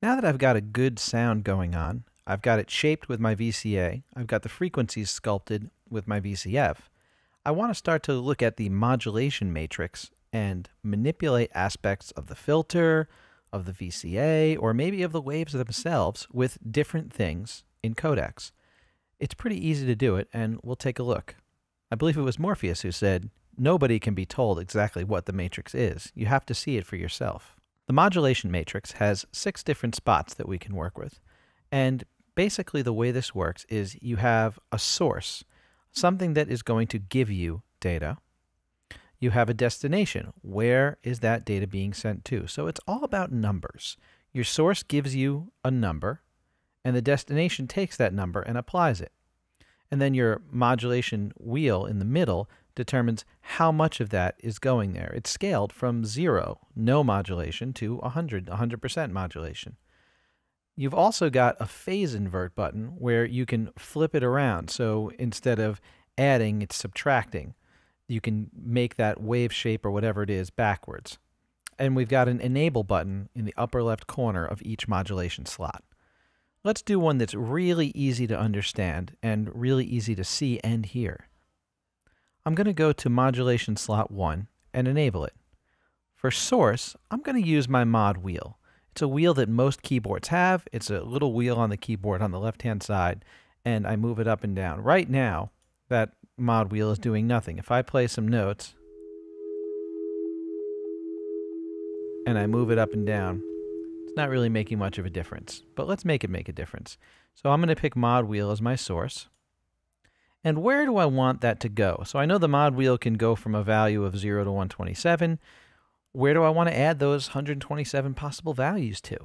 Now that I've got a good sound going on, I've got it shaped with my VCA, I've got the frequencies sculpted with my VCF, I want to start to look at the modulation matrix and manipulate aspects of the filter, of the VCA, or maybe of the waves themselves with different things in Codex. It's pretty easy to do it, and we'll take a look. I believe it was Morpheus who said, nobody can be told exactly what the matrix is. You have to see it for yourself. The modulation matrix has 6 different spots that we can work with. And basically the way this works is you have a source, something that is going to give you data. You have a destination. Where is that data being sent to? So it's all about numbers. Your source gives you a number, and the destination takes that number and applies it. And then your modulation wheel in the middle determines how much of that is going there. It's scaled from 0, no modulation, to 100% modulation. You've also got a phase invert button where you can flip it around. So instead of adding, it's subtracting. You can make that wave shape or whatever it is backwards. And we've got an enable button in the upper left corner of each modulation slot. Let's do one that's really easy to understand and really easy to see and hear. I'm going to go to modulation slot 1 and enable it. For source, I'm going to use my mod wheel. It's a wheel that most keyboards have. It's a little wheel on the keyboard on the left-hand side, and I move it up and down. Right now, that mod wheel is doing nothing. If I play some notes, and I move it up and down, it's not really making much of a difference. But let's make it make a difference. So I'm going to pick mod wheel as my source. And where do I want that to go? So I know the mod wheel can go from a value of 0 to 127. Where do I want to add those 127 possible values to?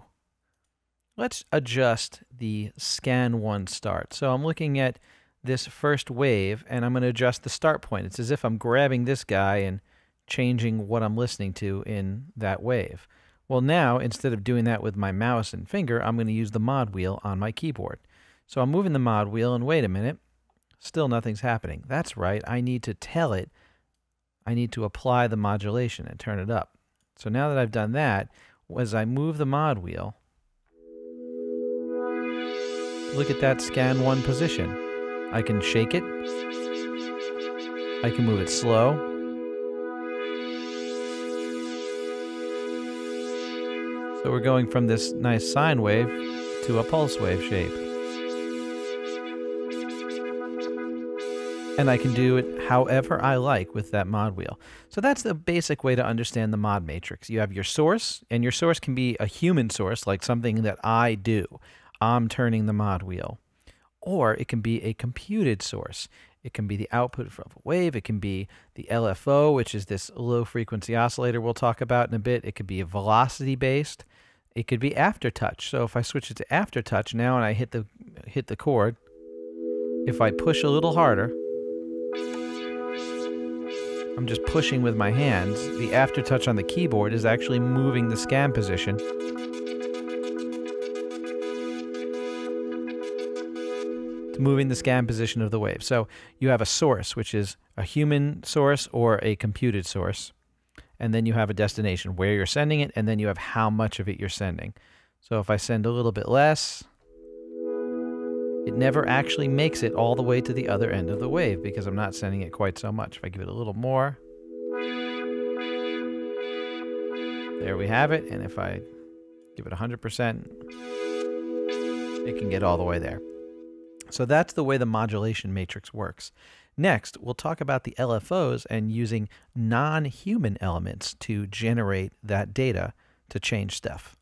Let's adjust the scan 1 start. So I'm looking at this first wave, and I'm going to adjust the start point. It's as if I'm grabbing this guy and changing what I'm listening to in that wave. Well, now, instead of doing that with my mouse and finger, I'm going to use the mod wheel on my keyboard. So I'm moving the mod wheel, and wait a minute, still nothing's happening. That's right, I need to tell it, I need to apply the modulation and turn it up. So now that I've done that, as I move the mod wheel, look at that scan 1 position. I can shake it. I can move it slow. So we're going from this nice sine wave to a pulse wave shape. And I can do it however I like with that mod wheel. So that's the basic way to understand the mod matrix. You have your source, and your source can be a human source, like something that I do. I'm turning the mod wheel. Or it can be a computed source. It can be the output of a wave. It can be the LFO, which is this low frequency oscillator we'll talk about in a bit. It could be a velocity based. It could be aftertouch. So if I switch it to aftertouch now and I hit the chord, if I push a little harder, I'm just pushing with my hands. The aftertouch on the keyboard is actually moving the scan position. It's moving the scan position of the wave. So you have a source, which is a human source or a computed source. And then you have a destination where you're sending it, and then you have how much of it you're sending. So if I send a little bit less, it never actually makes it all the way to the other end of the wave because I'm not sending it quite so much. If I give it a little more, there we have it. And if I give it 100%, it can get all the way there. So that's the way the modulation matrix works. Next, we'll talk about the LFOs and using non-human elements to generate that data to change stuff.